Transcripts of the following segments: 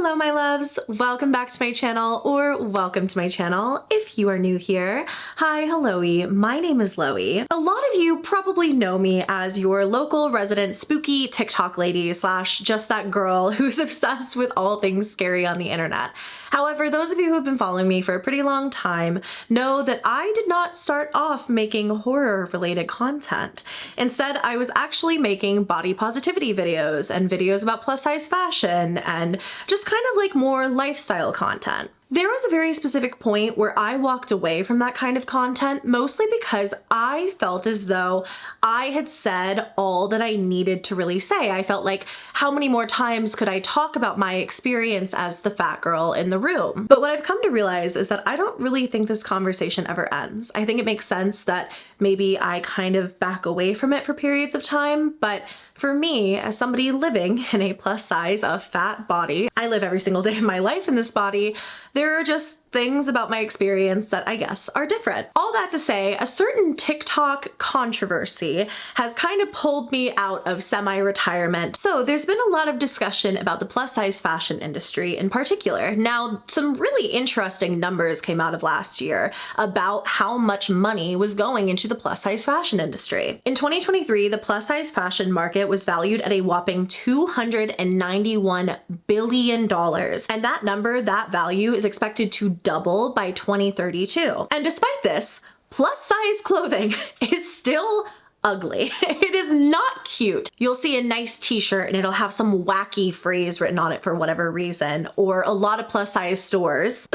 Hello my loves, welcome back to my channel, or welcome to my channel if you are new here. Hi, hello-y, my name is Loey. A lot of you probably know me as your local resident spooky TikTok lady slash just that girl who's obsessed with all things scary on the internet. However, those of you who have been following me for a pretty long time know that I did not start off making horror related content. Instead, I was actually making body positivity videos and videos about plus size fashion and just kind of like more lifestyle content. There was a very specific point where I walked away from that kind of content, mostly because I felt as though I had said all that I needed to really say. I felt like, how many more times could I talk about my experience as the fat girl in the room? But what I've come to realize is that I don't really think this conversation ever ends. I think it makes sense that maybe I kind of back away from it for periods of time, but for me, as somebody living in a plus size of fat body, I live every single day of my life in this body, there are just things about my experience that I guess are different. All that to say, a certain TikTok controversy has kind of pulled me out of semi-retirement. So there's been a lot of discussion about the plus size fashion industry in particular. Now, some really interesting numbers came out of last year about how much money was going into the plus size fashion industry. In 2023, the plus size fashion market was valued at a whopping $291 billion. And that number, that value, is expected to double by 2032. And despite this, plus size clothing is still ugly. It is not cute. You'll see a nice t-shirt and it'll have some wacky phrase written on it for whatever reason, or a lot of plus size stores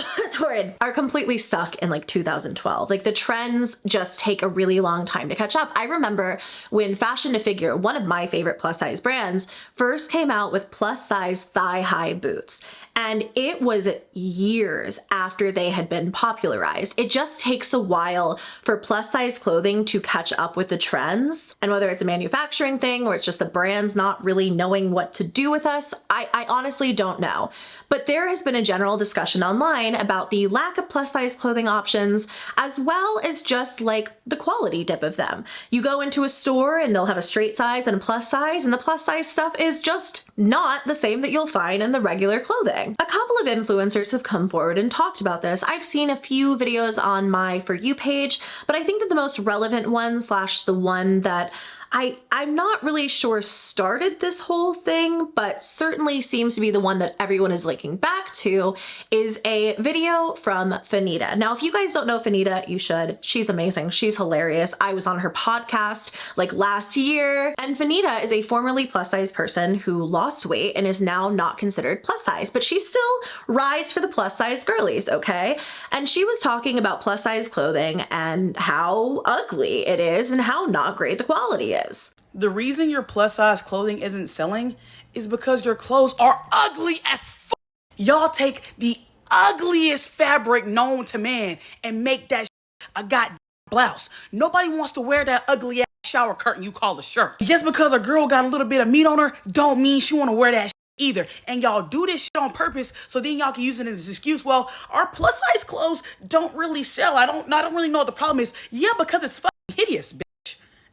are completely stuck in like 2012. Like the trends just take a really long time to catch up. I remember when Fashion to Figure, one of my favorite plus size brands, first came out with plus size thigh-high boots. And it was years after they had been popularized. It just takes a while for plus size clothing to catch up with the trends. And whether it's a manufacturing thing or it's just the brands not really knowing what to do with us, I honestly don't know. But there has been a general discussion online about the lack of plus size clothing options, as well as just like the quality dip of them. You go into a store and they'll have a straight size and a plus size, and the plus size stuff is just not the same that you'll find in the regular clothing. A couple of influencers have come forward and talked about this. I've seen a few videos on my For You page, but I think that the most relevant one slash the one that I'm not really sure started this whole thing, but certainly seems to be the one that everyone is linking back to, is a video from Fannita. Now, if you guys don't know Fannita, you should. She's amazing. She's hilarious. I was on her podcast like last year, and Fannita is a formerly plus size person who lost weight and is now not considered plus size, but she still rides for the plus size girlies, okay? And she was talking about plus size clothing and how ugly it is and how not great the quality is. The reason your plus size clothing isn't selling is because your clothes are ugly as f***. Y'all take the ugliest fabric known to man and make that a goddamn blouse. Nobody wants to wear that ugly ass shower curtain you call a shirt. Just because a girl got a little bit of meat on her don't mean she want to wear that either. And y'all do this shit on purpose so then y'all can use it as an excuse. Well, our plus size clothes don't really sell. I don't really know what the problem is. Yeah, because it's fucking hideous, bitch.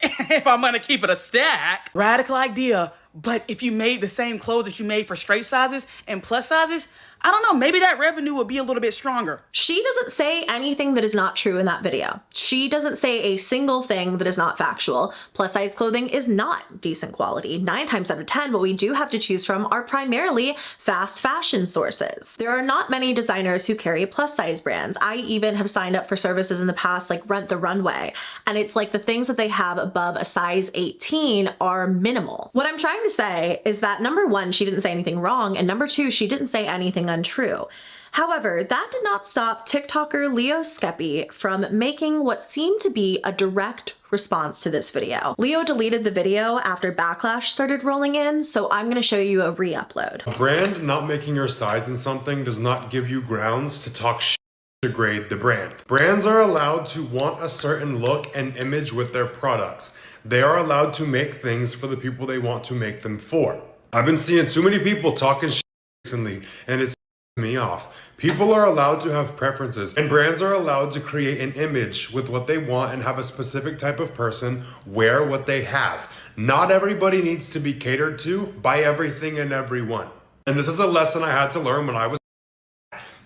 If I'm gonna keep it a stack. Radical idea, but if you made the same clothes that you made for straight sizes and plus sizes, I don't know, maybe that revenue would be a little bit stronger. She doesn't say anything that is not true in that video. She doesn't say a single thing that is not factual. Plus size clothing is not decent quality. 9 times out of 10, what we do have to choose from are primarily fast fashion sources. There are not many designers who carry plus size brands. I even have signed up for services in the past like Rent the Runway, and it's like the things that they have above a size 18 are minimal. What I'm trying to say is that number one, she didn't say anything wrong, and number two, she didn't say anything untrue. However, that did not stop TikToker leoskepi from making what seemed to be a direct response to this video. Leo deleted the video after backlash started rolling in, so I'm gonna show you a re-upload. A brand not making your size in something does not give you grounds to talk shit, degrade the brand. Brands are allowed to want a certain look and image with their products. They are allowed to make things for the people they want to make them for. I've been seeing too many people talking shit recently, and it's me off. People are allowed to have preferences, and brands are allowed to create an image with what they want and have a specific type of person wear what they have. Not everybody needs to be catered to by everything and everyone. And this is a lesson I had to learn when I was.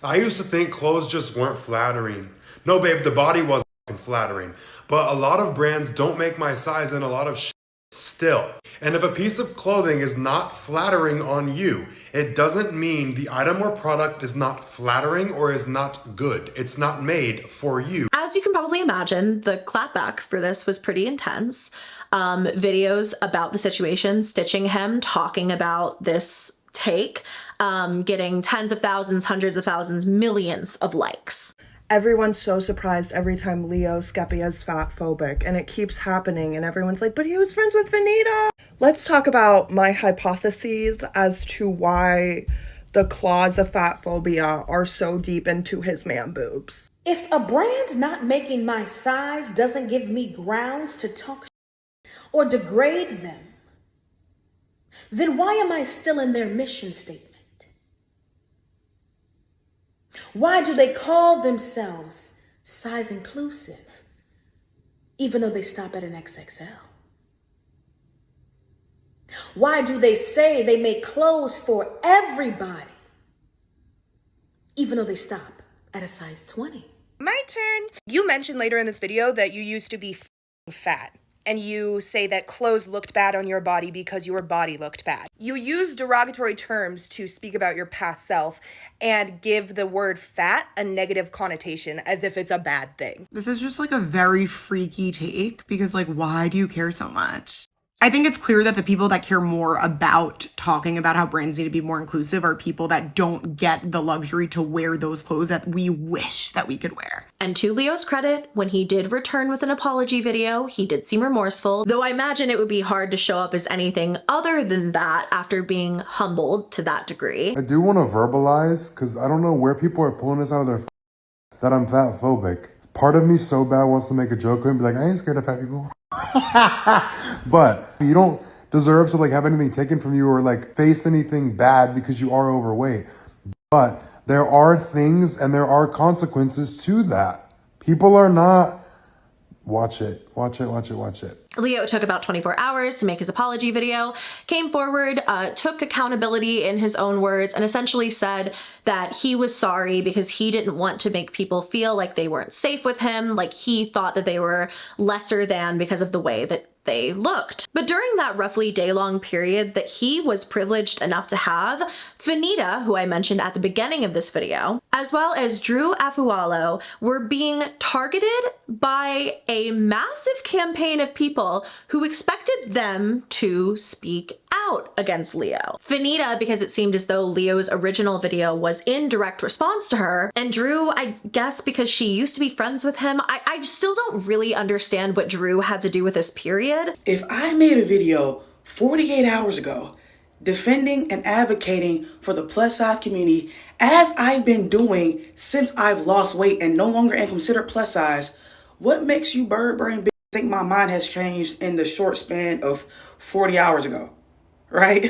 I used to think clothes just weren't flattering. No, babe, the body wasn't flattering. But a lot of brands don't make my size and a lot of still. And if a piece of clothing is not flattering on you, it doesn't mean the item or product is not flattering or is not good. It's not made for you. As you can probably imagine, the clapback for this was pretty intense. Videos about the situation, stitching him, talking about this take, getting tens of thousands, hundreds of thousands, millions of likes. Everyone's so surprised every time Skepi is fat phobic, and it keeps happening, and everyone's like, but he was friends with Fannita. Let's talk about my hypotheses as to why the claws of fat phobia are so deep into his man boobs. If a brand not making my size doesn't give me grounds to talk or degrade them, then why am I still in their mission statement? Why do they call themselves size inclusive, even though they stop at an XXL? Why do they say they make clothes for everybody, even though they stop at a size 20? My turn. You mentioned later in this video that you used to be fat, and you say that clothes looked bad on your body because your body looked bad. You use derogatory terms to speak about your past self and give the word fat a negative connotation as if it's a bad thing. This is just like a very freaky take because like, why do you care so much? I think it's clear that the people that care more about talking about how brands need to be more inclusive are people that don't get the luxury to wear those clothes that we wish that we could wear. And to Leo's credit, when he did return with an apology video, he did seem remorseful, though I imagine it would be hard to show up as anything other than that after being humbled to that degree. I do want to verbalize, because I don't know where people are pulling this out of their that I'm fat phobic. Part of me so bad wants to make a joke and be like, I ain't scared of fat people. But you don't deserve to like have anything taken from you or like face anything bad because you are overweight. But there are things and there are consequences to that. People are not. Watch it. Leo took about 24 hours to make his apology video, came forward, took accountability in his own words, and essentially said that he was sorry because he didn't want to make people feel like they weren't safe with him, like he thought that they were lesser than because of the way that they looked. But during that roughly day-long period that he was privileged enough to have, Fannita, who I mentioned at the beginning of this video, as well as Afualo, were being targeted by a massive campaign of people who expected them to speak out against Leo. Fannita, because it seemed as though Leo's original video was in direct response to her, and Drew, I guess because she used to be friends with him. I still don't really understand what Drew had to do with this period. If I made a video 48 hours ago defending and advocating for the plus size community, as I've been doing since I've lost weight and no longer am considered plus size, what makes you bird brain bitch think my mind has changed in the short span of 40 hours ago, right?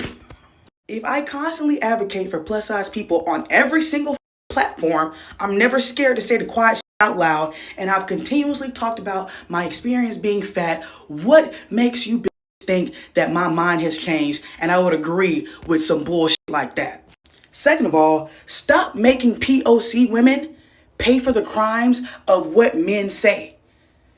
If I constantly advocate for plus size people on every single platform, I'm never scared to say the quiet out loud, and I've continuously talked about my experience being fat, what makes you think that my mind has changed? And I would agree with some bullshit like that. Second of all, stop making POC women pay for the crimes of what men say.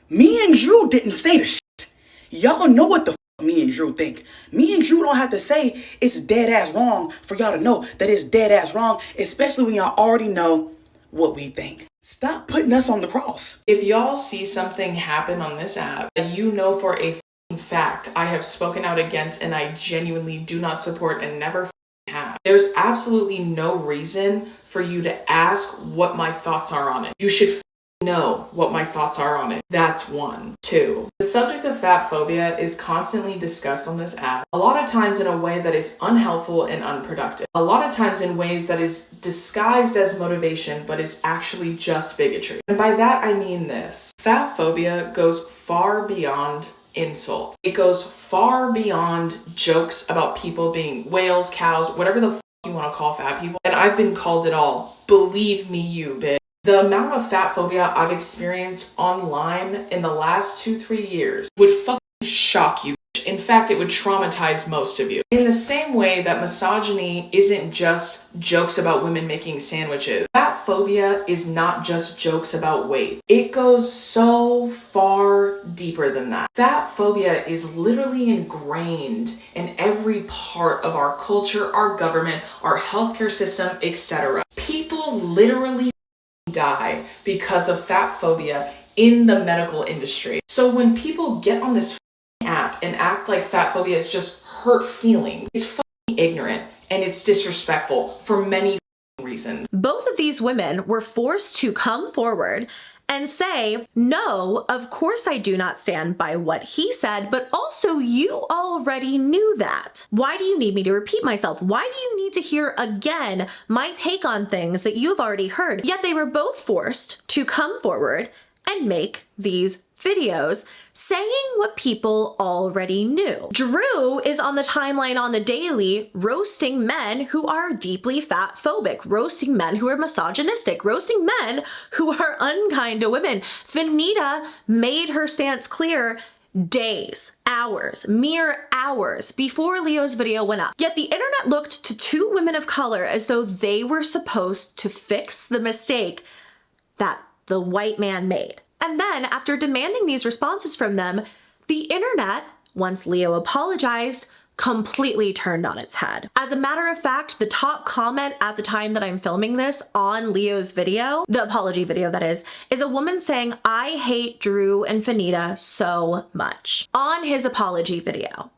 Me and Drew didn't say the shit. Y'all know what the me and Drew think. Me and Drew don't have to say it's dead ass wrong for y'all to know that it's dead ass wrong, especially when y'all already know what we think. Stop putting us on the cross. If y'all see something happen on this app that you know for a fact I have spoken out against and I genuinely do not support and never have, there's absolutely no reason for you to ask what my thoughts are on it. You should know what my thoughts are on it. That's one. Two, the subject of fat phobia is constantly discussed on this app, a lot of times in a way that is unhelpful and unproductive. A lot of times in ways that is disguised as motivation, but is actually just bigotry. And by that I mean this. Fat phobia goes far beyond insults. It goes far beyond jokes about people being whales, cows, whatever the f you want to call fat people. And I've been called it all. Believe me, you bitch. The amount of fat phobia I've experienced online in the last 2-3 years would fucking shock you. In fact, it would traumatize most of you. In the same way that misogyny isn't just jokes about women making sandwiches, fat phobia is not just jokes about weight. It goes so far deeper than that. Fat phobia is literally ingrained in every part of our culture, our government, our healthcare system, etc. People literally die because of fat phobia in the medical industry. So when people get on this app and act like fat phobia is just hurt feelings, it's fucking ignorant and it's disrespectful for many reasons. Both of these women were forced to come forward and say, no, of course I do not stand by what he said, but also you already knew that. Why do you need me to repeat myself? Why do you need to hear again my take on things that you've already heard? Yet they were both forced to come forward and make these videos saying what people already knew. Drew is on the timeline on the daily roasting men who are deeply fat phobic, roasting men who are misogynistic, roasting men who are unkind to women. Fannita made her stance clear days, hours, mere hours before Leo's video went up. Yet the internet looked to two women of color as though they were supposed to fix the mistake that the white man made. And then, after demanding these responses from them, the internet, once Leo apologized, completely turned on its head. As a matter of fact, the top comment at the time that I'm filming this on Leo's video, the apology video that is a woman saying, I hate Drew and Fannita so much. On his apology video.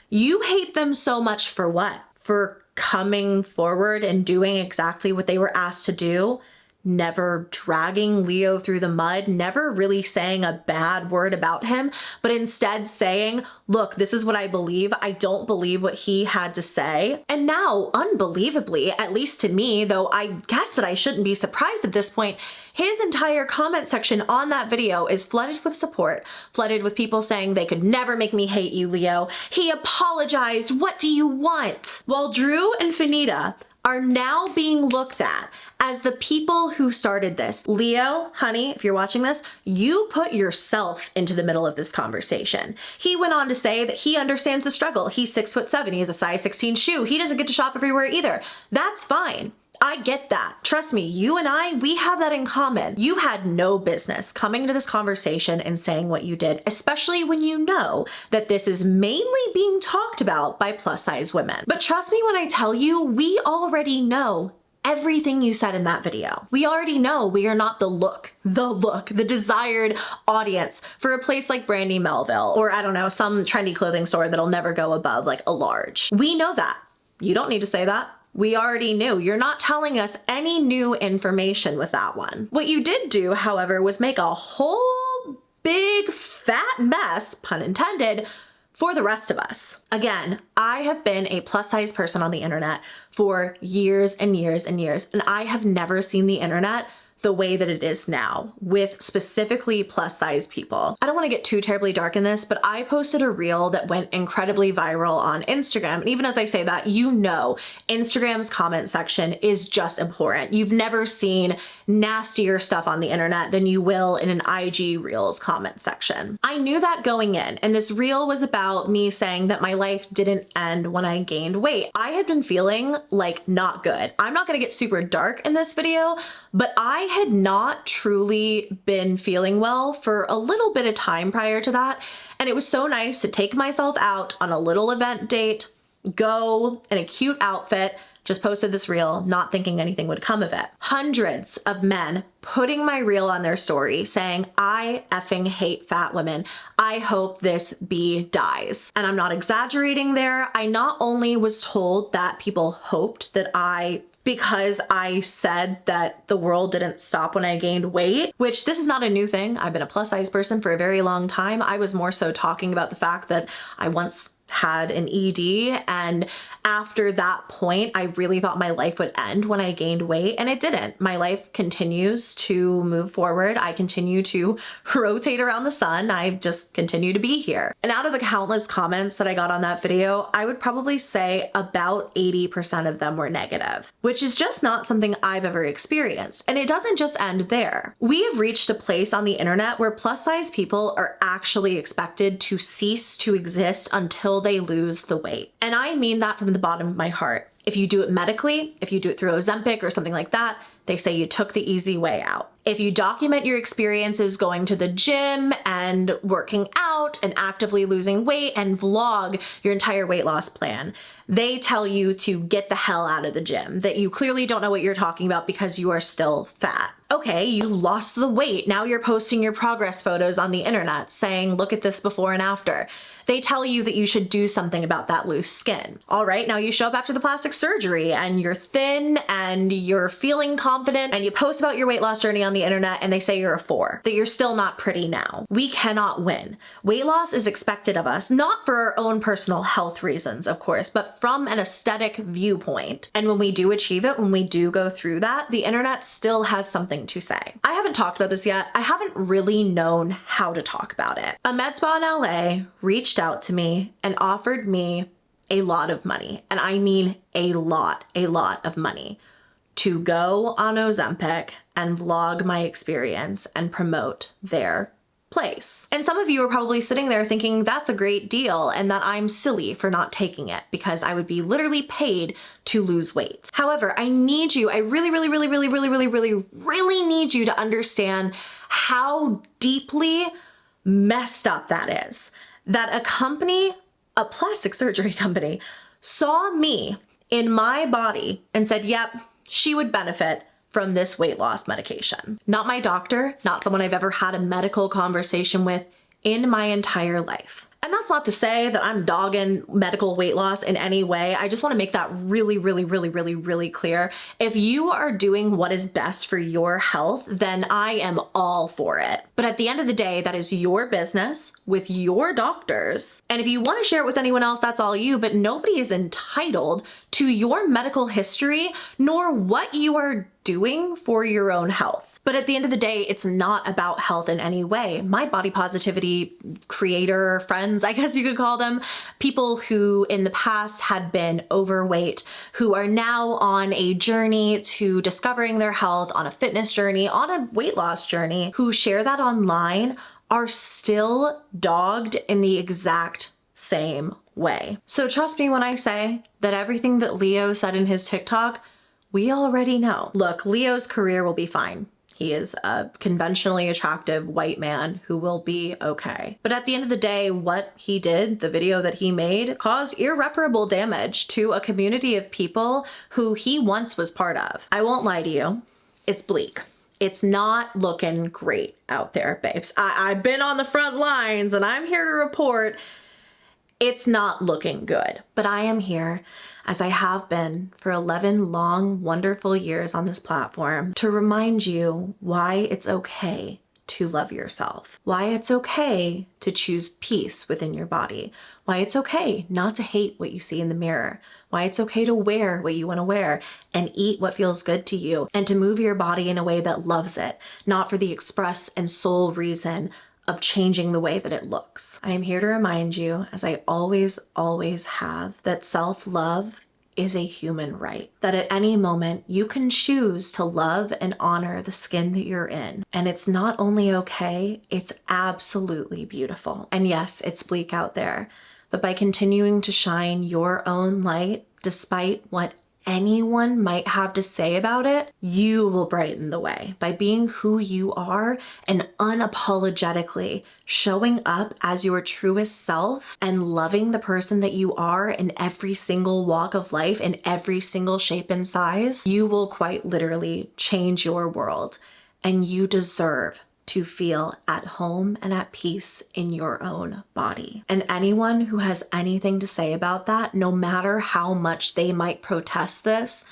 You hate them so much for what? For coming forward and doing exactly what they were asked to do? Never dragging Leo through the mud, never really saying a bad word about him, but instead saying, look, this is what I believe. I don't believe what he had to say. And now, unbelievably, at least to me, though I guess that I shouldn't be surprised at this point, his entire comment section on that video is flooded with support, flooded with people saying they could never make me hate you, Leo. He apologized. What do you want? While Drew and Fannita are now being looked at as the people who started this. Leo, honey, if you're watching this, you put yourself into the middle of this conversation. He went on to say that he understands the struggle. He's 6'7", he has a size 16 shoe. He doesn't get to shop everywhere either. That's fine. I get that. Trust me, you and I, we have that in common. You had no business coming to this conversation and saying what you did, especially when you know that this is mainly being talked about by plus size women. But trust me when I tell you, we already know everything you said in that video. We already know we are not the desired audience for a place like Brandy Melville, or I don't know, some trendy clothing store that'll never go above like a large. We know that. You don't need to say that. We already knew. You're not telling us any new information with that one. What you did do, however, was make a whole big fat mess, pun intended, for the rest of us. Again, I have been a plus size person on the internet for years and years and years, and I have never seen the internet the way that it is now, with specifically plus size people. I don't want to get too terribly dark in this, but I posted a reel that went incredibly viral on Instagram. And even as I say that, you know, Instagram's comment section is just abhorrent. You've never seen nastier stuff on the internet than you will in an IG Reels comment section. I knew that going in, and this reel was about me saying that my life didn't end when I gained weight. I had been feeling like not good. I'm not gonna get super dark in this video, but I had not truly been feeling well for a little bit of time prior to that. And it was so nice to take myself out on a little event date, go in a cute outfit, just posted this reel, not thinking anything would come of it. Hundreds of men putting my reel on their story saying, I effing hate fat women. I hope this bee dies. And I'm not exaggerating there. I not only was told that people hoped that because I said that the world didn't stop when I gained weight, which this is not a new thing. I've been a plus size person for a very long time. I was more so talking about the fact that I once had an ED, and after that point, I really thought my life would end when I gained weight, and it didn't. My life continues to move forward. I continue to rotate around the sun. I just continue to be here. And out of the countless comments that I got on that video, I would probably say about 80% of them were negative, which is just not something I've ever experienced. And it doesn't just end there. We have reached a place on the internet where plus size people are actually expected to cease to exist until they lose the weight. And I mean that from the bottom of my heart. If you do it medically, if you do it through Ozempic or something like that, they say you took the easy way out. If you document your experiences going to the gym and working out and actively losing weight and vlog your entire weight loss plan, they tell you to get the hell out of the gym, that you clearly don't know what you're talking about because you are still fat. Okay, you lost the weight. Now you're posting your progress photos on the internet saying, look at this before and after. They tell you that you should do something about that loose skin. All right, now you show up after the plastic surgery and you're thin and you're feeling confident and you post about your weight loss journey on the internet and they say you're a 4, that you're still not pretty now. We cannot win. Weight loss is expected of us, not for our own personal health reasons, of course, but from an aesthetic viewpoint. And when we do achieve it, when we do go through that, the internet still has something to say. I haven't talked about this yet. I haven't really known how to talk about it. A med spa in LA reached out to me and offered me a lot of money. And I mean a lot of money to go on Ozempic and vlog my experience and promote their place. And some of you are probably sitting there thinking that's a great deal and that I'm silly for not taking it because I would be literally paid to lose weight. However, I need you, I really need you to understand how deeply messed up that is. That a company, a plastic surgery company, saw me in my body and said, yep, she would benefit from this weight loss medication. Not my doctor, not someone I've ever had a medical conversation with in my entire life. And that's not to say that I'm dogging medical weight loss in any way. I just want to make that really clear. If you are doing what is best for your health, then I am all for it. But at the end of the day, that is your business with your doctors. And if you want to share it with anyone else, that's all you, but nobody is entitled to your medical history nor what you are doing for your own health. But at the end of the day, it's not about health in any way. My body positivity creator friends, I guess you could call them, people who in the past had been overweight, who are now on a journey to discovering their health, on a fitness journey, on a weight loss journey, who share that online are still dogged in the exact same way. So trust me when I say that everything that Leo said in his TikTok, we already know. Look, Leo's career will be fine. He is a conventionally attractive white man who will be okay. But at the end of the day, what he did, the video that he made, caused irreparable damage to a community of people who he once was part of. I won't lie to you, it's bleak. It's not looking great out there, babes. I've been on the front lines and I'm here to report it's not looking good. But I am here, as I have been for 11 long, wonderful years on this platform, to remind you why it's okay to love yourself, why it's okay to choose peace within your body, why it's okay not to hate what you see in the mirror, why it's okay to wear what you want to wear and eat what feels good to you, and to move your body in a way that loves it, not for the express and sole reason of changing the way that it looks. I am here to remind you, as I always have, that self-love is a human right. That at any moment you can choose to love and honor the skin that you're in. And it's not only okay, it's absolutely beautiful. And yes, it's bleak out there, but by continuing to shine your own light, despite what anyone might have to say about it, you will brighten the way by being who you are and unapologetically showing up as your truest self and loving the person that you are in every single walk of life, in every single shape and size. You will quite literally change your world, and you deserve to feel at home and at peace in your own body. And anyone who has anything to say about that, no matter how much they might protest this,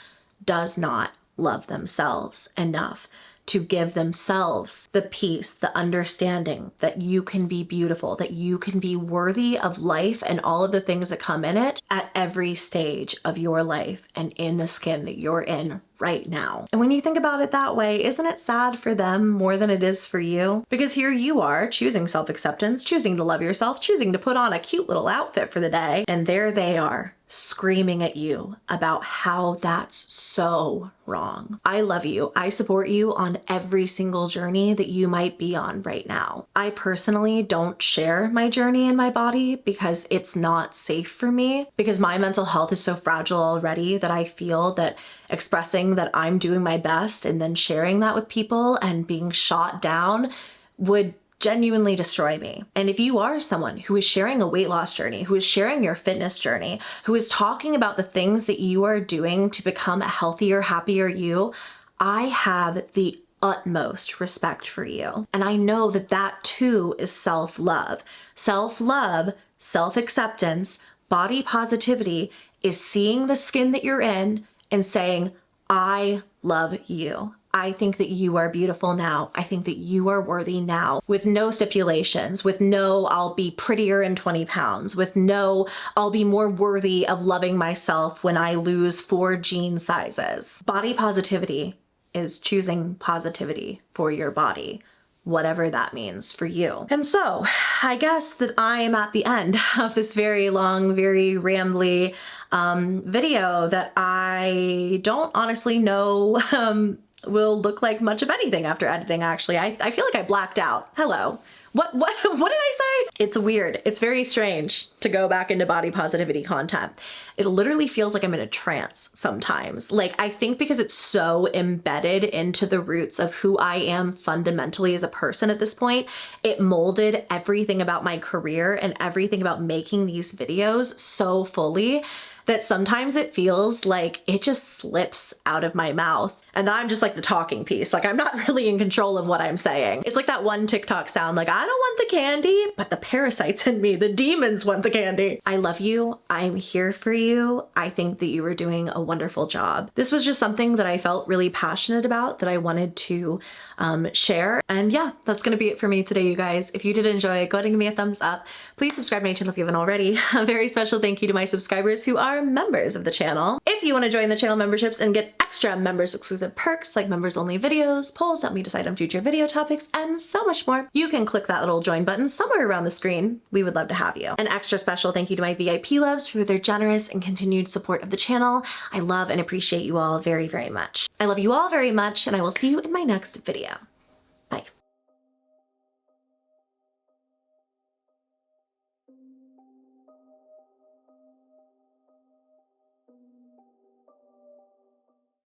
does not love themselves enough to give themselves the peace, the understanding that you can be beautiful, that you can be worthy of life and all of the things that come in it at every stage of your life and in the skin that you're in right now. And when you think about it that way, isn't it sad for them more than it is for you? Because here you are choosing self-acceptance, choosing to love yourself, choosing to put on a cute little outfit for the day, and there they are screaming at you about how that's so wrong. I love you. I support you on every single journey that you might be on right now. I personally don't share my journey in my body because it's not safe for me, because my mental health is so fragile already that I feel that expressing that I'm doing my best and then sharing that with people and being shot down would genuinely destroy me. And if you are someone who is sharing a weight loss journey, who is sharing your fitness journey, who is talking about the things that you are doing to become a healthier, happier you, I have the utmost respect for you. And I know that that too is self-love. Self-love, self-acceptance, body positivity is seeing the skin that you're in and saying, I love you. I think that you are beautiful now. I think that you are worthy now, with no stipulations, with no, I'll be prettier in 20 pounds, with no, I'll be more worthy of loving myself when I lose 4 jean sizes. Body positivity is choosing positivity for your body, whatever that means for you. And so I guess that I am at the end of this very long, very rambly video that I don't honestly know will look like much of anything after editing, actually. I feel like I blacked out. Hello. What did I say? It's weird. It's very strange to go back into body positivity content. It literally feels like I'm in a trance sometimes. Like, I think because it's so embedded into the roots of who I am fundamentally as a person at this point, it molded everything about my career and everything about making these videos so fully that sometimes it feels like it just slips out of my mouth. And then I'm just like the talking piece. Like, I'm not really in control of what I'm saying. It's like that one TikTok sound, like, I don't want the candy, but the parasites in me, the demons want the candy. I love you. I'm here for you. I think that you are doing a wonderful job. This was just something that I felt really passionate about, that I wanted to share. And yeah, that's gonna be it for me today, you guys. If you did enjoy, go ahead and give me a thumbs up. Please subscribe to my channel if you haven't already. A very special thank you to my subscribers who are members of the channel. If you want to join the channel memberships and get extra members exclusive perks like members only videos, polls that help me decide on future video topics, and so much more, you can click that little join button somewhere around the screen. We would love to have you. An extra special thank you to my VIP loves for their generous and continued support of the channel. I love and appreciate you all very, very much. I love you all very much, and I will see you in my next video. Bye.